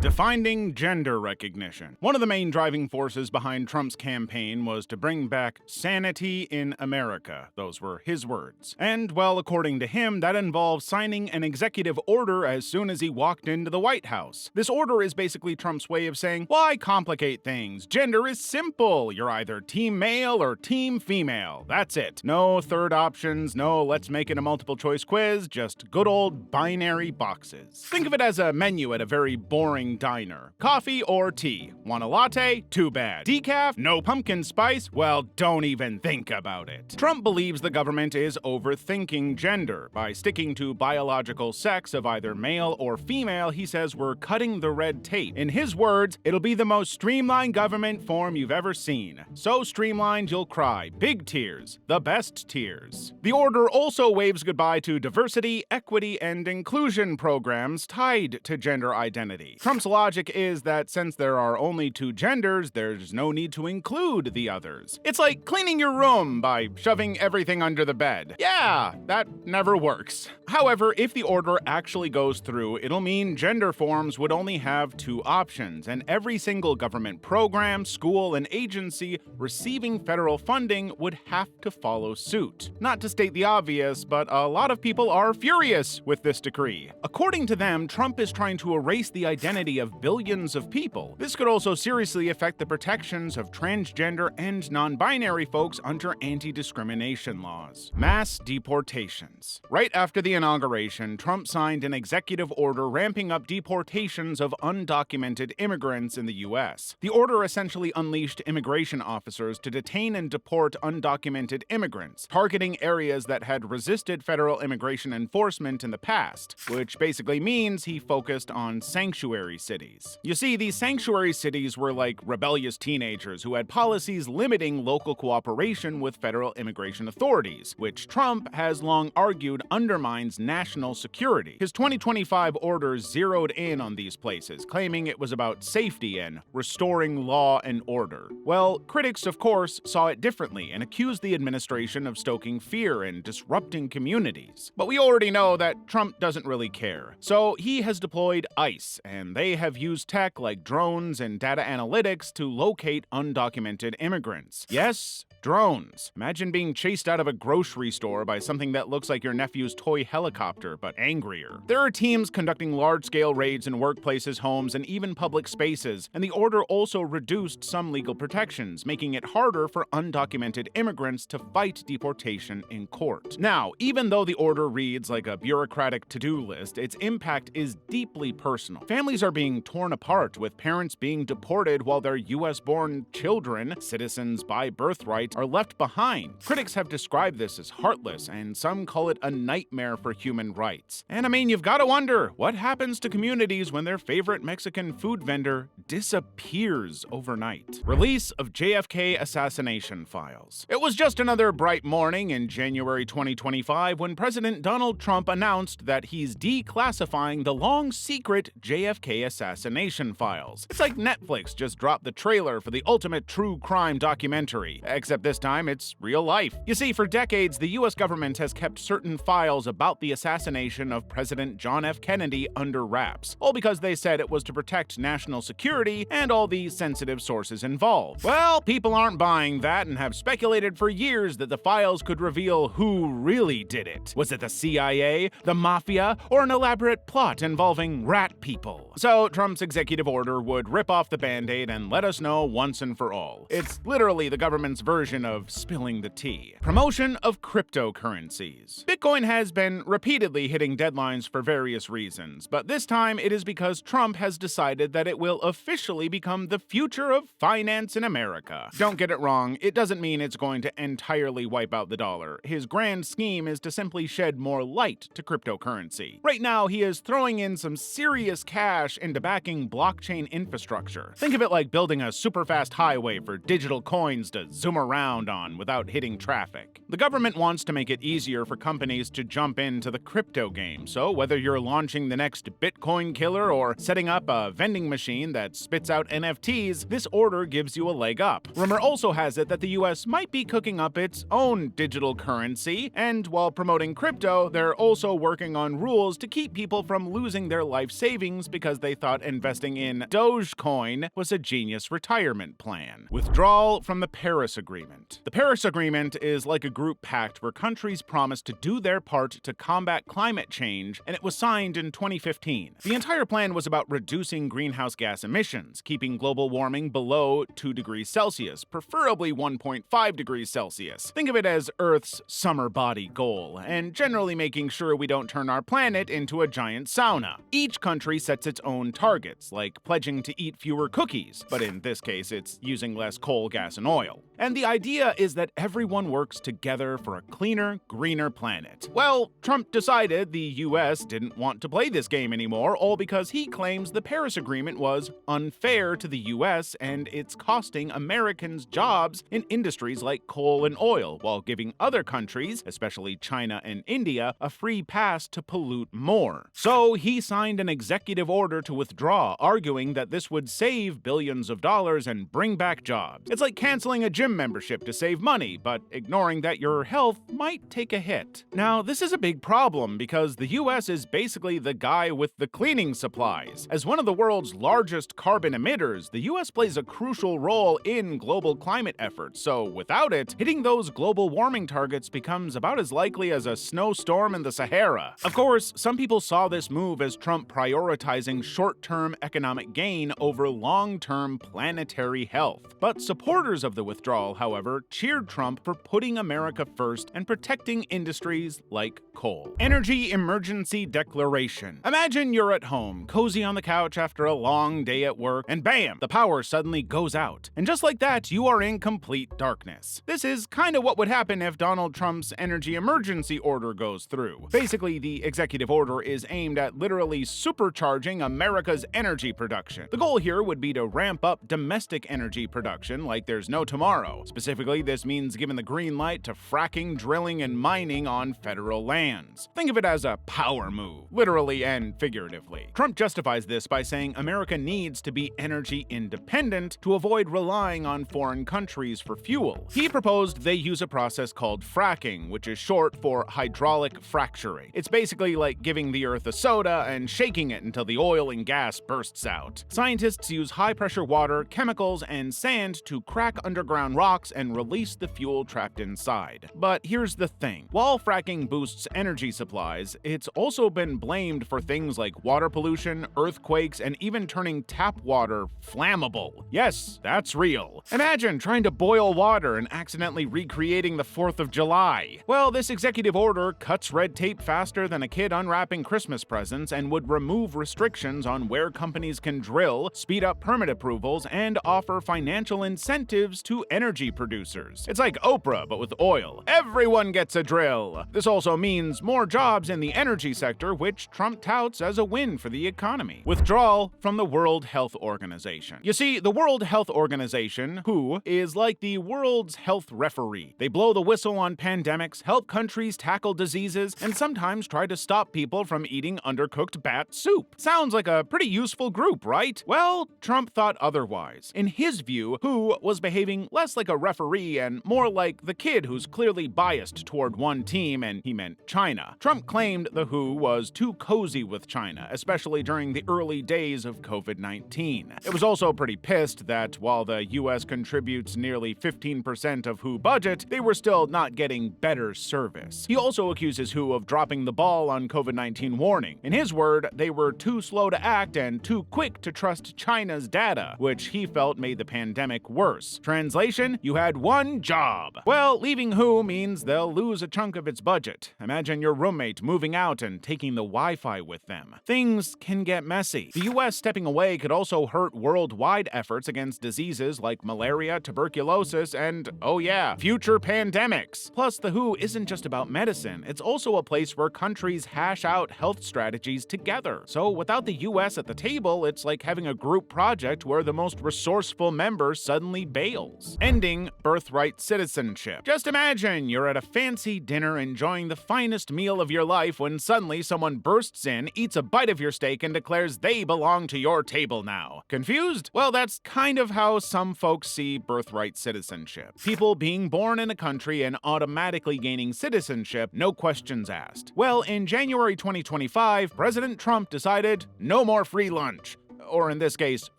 Defining gender recognition. One of the main driving forces behind Trump's campaign was to bring back sanity in America. Those were his words. And, well, according to him, that involves signing an executive order as soon as he walked into the White House. This order is basically Trump's way of saying, why complicate things? Gender is simple. You're either team male or team female. That's it. No third options, no let's make it a multiple choice quiz, just good old binary boxes. Think of it as a menu at a very boring diner. Coffee or tea? Want a latte? Too bad. Decaf? No pumpkin spice? Well, don't even think about it. Trump believes the government is overthinking gender. By sticking to biological sex of either male or female, he says we're cutting the red tape. In his words, it'll be the most streamlined government form you've ever seen. So streamlined you'll cry. Big tears. The best tears. The order also waves goodbye to diversity, equity, and inclusion programs tied to gender identity. Trump's logic is that since there are only two genders, there's no need to include the others. It's like cleaning your room by shoving everything under the bed. Yeah, that never works. However, if the order actually goes through, it'll mean gender forms would only have two options, and every single government program, school, and agency receiving federal funding would have to follow suit. Not to state the obvious, but a lot of people are furious with this decree. According to them, Trump is trying to erase the identity of billions of people. This could also seriously affect the protections of transgender and non-binary folks under anti-discrimination laws. Mass deportations. Right after the inauguration, Trump signed an executive order ramping up deportations of undocumented immigrants in the U.S. The order essentially unleashed immigration officers to detain and deport undocumented immigrants, targeting areas that had resisted federal immigration enforcement in the past, which basically means he focused on sanctuary cities. You see, these sanctuary cities were like rebellious teenagers who had policies limiting local cooperation with federal immigration authorities, which Trump has long argued undermines national security. His 2025 orders zeroed in on these places, claiming it was about safety and restoring law and order. Well, critics, of course, saw it differently and accused the administration of stoking fear and disrupting communities. But we already know that Trump doesn't really care. So he has deployed ICE, and they have used tech like drones and data analytics to locate undocumented immigrants. Yes, drones. Imagine being chased out of a grocery store by something that looks like your nephew's toy helicopter, but angrier. There are teams conducting large-scale raids in workplaces, homes, and even public spaces, and the order also reduced some legal protections, making it harder for undocumented immigrants to fight deportation in court. Now, even though the order reads like a bureaucratic to-do list, its impact is deeply personal. Families are being torn apart, with parents being deported while their US-born children, citizens by birthright, are left behind. Critics have described this as heartless, and some call it a nightmare for human rights. And I mean, you've got to wonder, what happens to communities when their favorite Mexican food vendor disappears overnight? Release of JFK assassination files. It was just another bright morning in January 2025 when President Donald Trump announced that he's declassifying the long-secret JFK assassination files. It's like Netflix just dropped the trailer for the ultimate true crime documentary, except this time it's real life. You see, for decades, the US government has kept certain files about the assassination of President John F. Kennedy under wraps, all because they said it was to protect national security and all the sensitive sources involved. Well, people aren't buying that and have speculated for years that the files could reveal who really did it. Was it the CIA, the mafia, or an elaborate plot involving rat people? So Trump's executive order would rip off the band-aid and let us know once and for all. It's literally the government's version of spilling the tea. Promotion of cryptocurrencies. Bitcoin has been repeatedly hitting deadlines for various reasons, but this time it is because Trump has decided that it will officially become the future of finance in America. Don't get it wrong, it doesn't mean it's going to entirely wipe out the dollar. His grand scheme is to simply shed more light to cryptocurrency. Right now, he is throwing in some serious cash into backing blockchain infrastructure. Think of it like building a super fast highway for digital coins to zoom around around on without hitting traffic. The government wants to make it easier for companies to jump into the crypto game, so whether you're launching the next Bitcoin killer or setting up a vending machine that spits out NFTs, this order gives you a leg up. Rumor also has it that the US might be cooking up its own digital currency, and while promoting crypto, they're also working on rules to keep people from losing their life savings because they thought investing in Dogecoin was a genius retirement plan. Withdrawal from the Paris Agreement. The Paris Agreement is like a group pact where countries promise to do their part to combat climate change, and it was signed in 2015. The entire plan was about reducing greenhouse gas emissions, keeping global warming below 2 degrees Celsius, preferably 1.5 degrees Celsius. Think of it as Earth's summer body goal, and generally making sure we don't turn our planet into a giant sauna. Each country sets its own targets, like pledging to eat fewer cookies, but in this case it's using less coal, gas, and oil. And the idea is that everyone works together for a cleaner, greener planet. Well, Trump decided the US didn't want to play this game anymore, all because he claims the Paris Agreement was unfair to the US and it's costing Americans jobs in industries like coal and oil, while giving other countries, especially China and India, a free pass to pollute more. So he signed an executive order to withdraw, arguing that this would save billions of dollars and bring back jobs. It's like canceling a gym membership to save money, but ignoring that your health might take a hit. Now, this is a big problem because the US is basically the guy with the cleaning supplies. As one of the world's largest carbon emitters, the US plays a crucial role in global climate efforts, so without it, hitting those global warming targets becomes about as likely as a snowstorm in the Sahara. Of course, some people saw this move as Trump prioritizing short-term economic gain over long-term planetary health. But supporters of the withdrawal, however, cheered Trump for putting America first and protecting industries like coal. Energy Emergency Declaration. Imagine you're at home, cozy on the couch after a long day at work, and bam, the power suddenly goes out. And just like that, you are in complete darkness. This is kind of what would happen if Donald Trump's energy emergency order goes through. Basically, the executive order is aimed at literally supercharging America's energy production. The goal here would be to ramp up domestic energy production like there's no tomorrow. Specifically, this means giving the green light to fracking, drilling, and mining on federal lands. Think of it as a power move, literally and figuratively. Trump justifies this by saying America needs to be energy independent to avoid relying on foreign countries for fuel. He proposed they use a process called fracking, which is short for hydraulic fracturing. It's basically like giving the earth a soda and shaking it until the oil and gas bursts out. Scientists use high-pressure water, chemicals, and sand to crack underground rocks and release the fuel trapped inside. But here's the thing. While fracking boosts energy supplies, it's also been blamed for things like water pollution, earthquakes, and even turning tap water flammable. Yes, that's real. Imagine trying to boil water and accidentally recreating the 4th of July. Well, this executive order cuts red tape faster than a kid unwrapping Christmas presents and would remove restrictions on where companies can drill, speed up permit approvals, and offer financial incentives to energy producers. It's like Oprah, but with oil. Everyone gets a drill. This also means more jobs in the energy sector, which Trump touts as a win for the economy. Withdrawal from the World Health Organization. You see, the World Health Organization, WHO, is like the world's health referee. They blow the whistle on pandemics, help countries tackle diseases, and sometimes try to stop people from eating undercooked bat soup. Sounds like a pretty useful group, right? Well, Trump thought otherwise. In his view, WHO was behaving less like a referee and more like the kid who's clearly biased toward one team, and he meant China. Trump claimed the WHO was too cozy with China, especially during the early days of COVID-19. It was also pretty pissed that while the US contributes nearly 15% of WHO budget, they were still not getting better service. He also accuses WHO of dropping the ball on COVID-19 warning. In his word, they were too slow to act and too quick to trust China's data, which he felt made the pandemic worse. Translation, you had one job. Well, leaving WHO means they'll lose a chunk of its budget. Imagine your roommate moving out and taking the Wi-Fi with them. Things can get messy. The US stepping away could also hurt worldwide efforts against diseases like malaria, tuberculosis, and, oh yeah, future pandemics. Plus, the WHO isn't just about medicine. It's also a place where countries hash out health strategies together. So without the US at the table, it's like having a group project where the most resourceful member suddenly bails. Ending birthright citizenship. Just imagine you're at a fancy dinner enjoying the finest meal of your life when suddenly someone bursts in, eats a bite of your steak, and declares they belong to your table now. Confused? Well, that's kind of how some folks see birthright citizenship. People being born in a country and automatically gaining citizenship, no questions asked. Well, in January 2025, President Trump decided no more free lunch. Or in this case,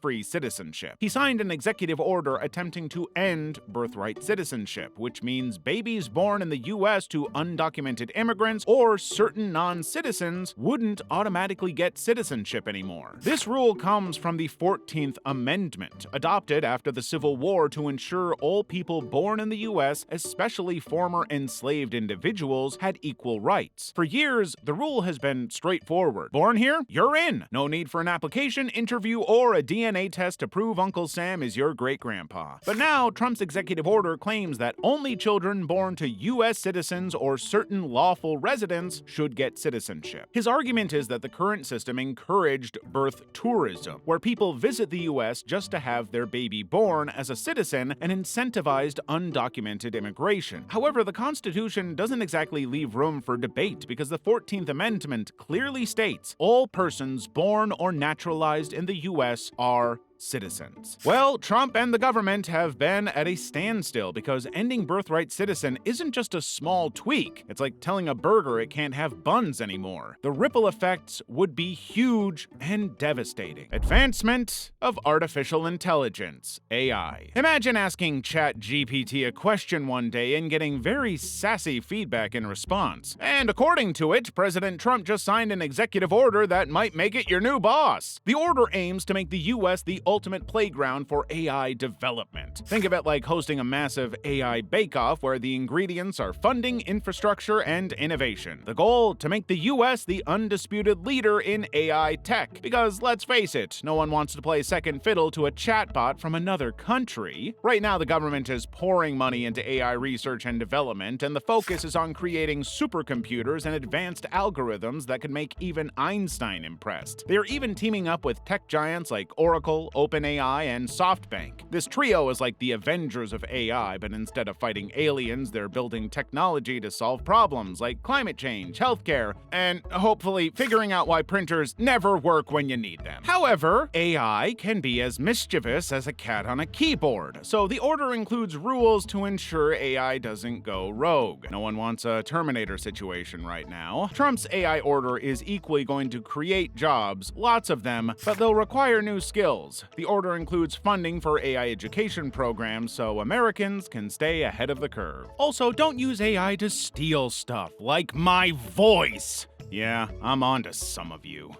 free citizenship. He signed an executive order attempting to end birthright citizenship, which means babies born in the US to undocumented immigrants or certain non-citizens wouldn't automatically get citizenship anymore. This rule comes from the 14th Amendment, adopted after the Civil War to ensure all people born in the US, especially former enslaved individuals, had equal rights. For years, the rule has been straightforward. Born here? You're in. No need for an application, interview, or a DNA test to prove Uncle Sam is your great-grandpa. But now, Trump's executive order claims that only children born to U.S. citizens or certain lawful residents should get citizenship. His argument is that the current system encouraged birth tourism, where people visit the U.S. just to have their baby born as a citizen and incentivized undocumented immigration. However, the Constitution doesn't exactly leave room for debate because the 14th Amendment clearly states all persons born or naturalized in the U.S. are citizens. Well, Trump and the government have been at a standstill because ending birthright citizen isn't just a small tweak. It's like telling a burger it can't have buns anymore. The ripple effects would be huge and devastating. Advancement of artificial intelligence, AI. Imagine asking ChatGPT a question one day and getting very sassy feedback in response. And according to it, President Trump just signed an executive order that might make it your new boss. The order aims to make the U.S. the ultimate playground for AI development. Think of it like hosting a massive AI bake-off where the ingredients are funding, infrastructure, and innovation. The goal, to make the US the undisputed leader in AI tech. Because let's face it, no one wants to play second fiddle to a chatbot from another country. Right now, the government is pouring money into AI research and development, and the focus is on creating supercomputers and advanced algorithms that could make even Einstein impressed. They are even teaming up with tech giants like Oracle, OpenAI, and SoftBank. This trio is like the Avengers of AI, but instead of fighting aliens, they're building technology to solve problems like climate change, healthcare, and hopefully figuring out why printers never work when you need them. However, AI can be as mischievous as a cat on a keyboard, so the order includes rules to ensure AI doesn't go rogue. No one wants a Terminator situation right now. Trump's AI order is equally going to create jobs, lots of them, but they'll require new skills. The order includes funding for AI education programs so Americans can stay ahead of the curve. Also, don't use AI to steal stuff, like my voice. Yeah, I'm onto some of you.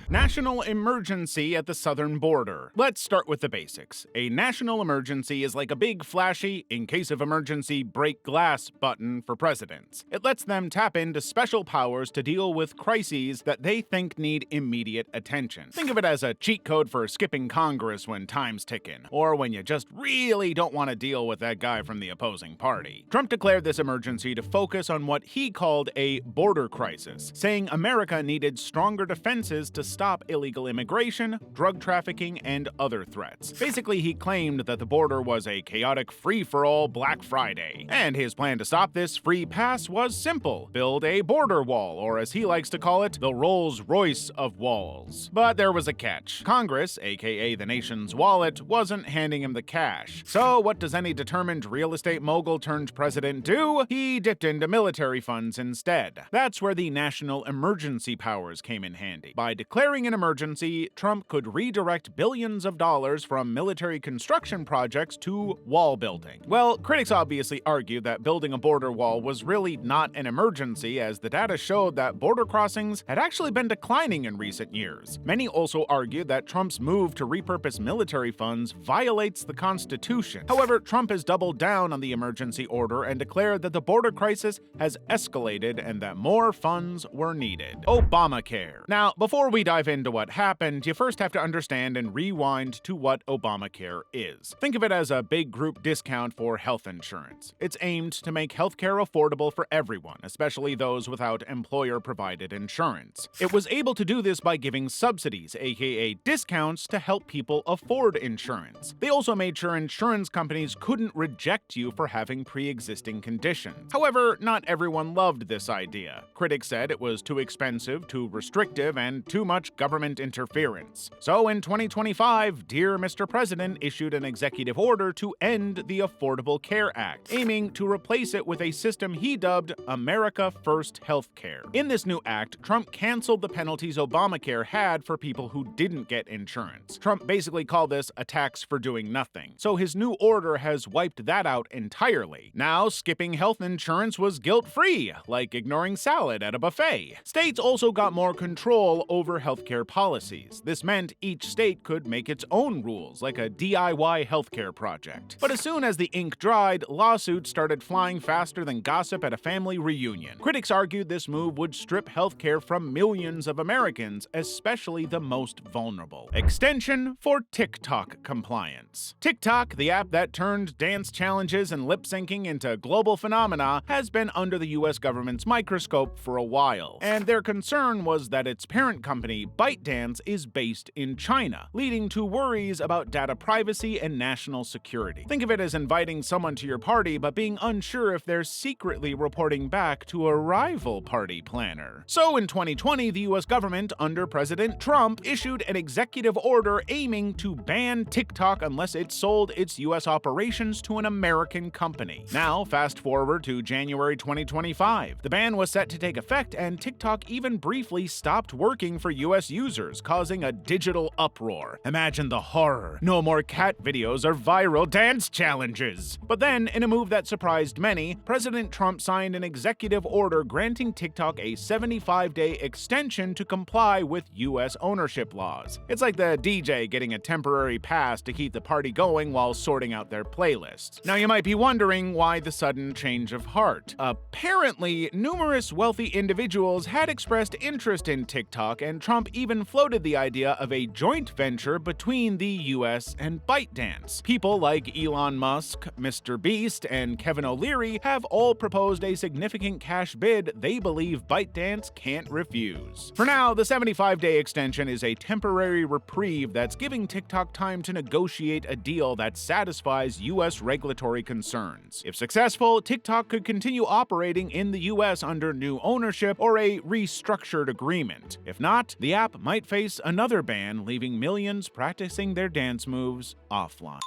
National emergency at the southern border. Let's start with the basics. A national emergency is like a big, flashy, in case of emergency, break glass button for presidents. It lets them tap into special powers to deal with crises that they think need immediate attention. Think of it as a cheat code for skipping Congress when time's ticking, or when you just really don't want to deal with that guy from the opposing party. Trump declared this emergency to focus on what he called a border crisis, saying America needed stronger defenses to stop illegal immigration, drug trafficking, and other threats. Basically, he claimed that the border was a chaotic free-for-all Black Friday. And his plan to stop this free pass was simple: build a border wall, or as he likes to call it, the Rolls-Royce of walls. But there was a catch. Congress, aka the nation's wallet, wasn't handing him the cash. So what does any determined real estate mogul turned president do? He dipped into military funds instead. That's where the national emergency powers came in handy. By declaring an emergency, Trump could redirect billions of dollars from military construction projects to wall building. Well, critics obviously argue that building a border wall was really not an emergency, as the data showed that border crossings had actually been declining in recent years. Many also argued that Trump's move to repurpose military funds violates the Constitution. However, Trump has doubled down on the emergency order and declared that the border crisis has escalated and that more funds were needed. Obamacare. Now, before we dive dive into what happened, you first have to understand and rewind to what Obamacare is. Think of it as a big group discount for health insurance. It's aimed to make healthcare affordable for everyone, especially those without employer-provided insurance. It was able to do this by giving subsidies, aka discounts, to help people afford insurance. They also made sure insurance companies couldn't reject you for having pre-existing conditions. However, not everyone loved this idea. Critics said it was too expensive, too restrictive, and too much government interference. So in 2025, dear Mr. President issued an executive order to end the Affordable Care Act, aiming to replace it with a system he dubbed America First Healthcare. In this new act, Trump canceled the penalties Obamacare had for people who didn't get insurance. Trump basically called this a tax for doing nothing. So his new order has wiped that out entirely. Now, skipping health insurance was guilt-free, like ignoring salad at a buffet. States also got more control over healthcare policies. This meant each state could make its own rules, like a DIY healthcare project. But as soon as the ink dried, lawsuits started flying faster than gossip at a family reunion. Critics argued this move would strip healthcare from millions of Americans, especially the most vulnerable. Extension for TikTok compliance. TikTok, the app that turned dance challenges and lip syncing into global phenomena, has been under the US government's microscope for a while, and their concern was that its parent company, ByteDance, is based in China, leading to worries about data privacy and national security. Think of it as inviting someone to your party but being unsure if they're secretly reporting back to a rival party planner. So in 2020, the US government, under President Trump, issued an executive order aiming to ban TikTok unless it sold its US operations to an American company. Now, fast forward to January 2025. The ban was set to take effect, and TikTok even briefly stopped working for US users, causing a digital uproar. Imagine the horror. No more cat videos or viral dance challenges. But then, in a move that surprised many, President Trump signed an executive order granting TikTok a 75-day extension to comply with US ownership laws. It's like the DJ getting a temporary pass to keep the party going while sorting out their playlists. Now you might be wondering why the sudden change of heart. Apparently, numerous wealthy individuals had expressed interest in TikTok, and Trump even floated the idea of a joint venture between the US and ByteDance. People like Elon Musk, Mr. Beast, and Kevin O'Leary have all proposed a significant cash bid they believe ByteDance can't refuse. For now, the 75-day extension is a temporary reprieve that's giving TikTok time to negotiate a deal that satisfies US regulatory concerns. If successful, TikTok could continue operating in the US under new ownership or a restructured agreement. If not, the app might face another ban, leaving millions practicing their dance moves offline.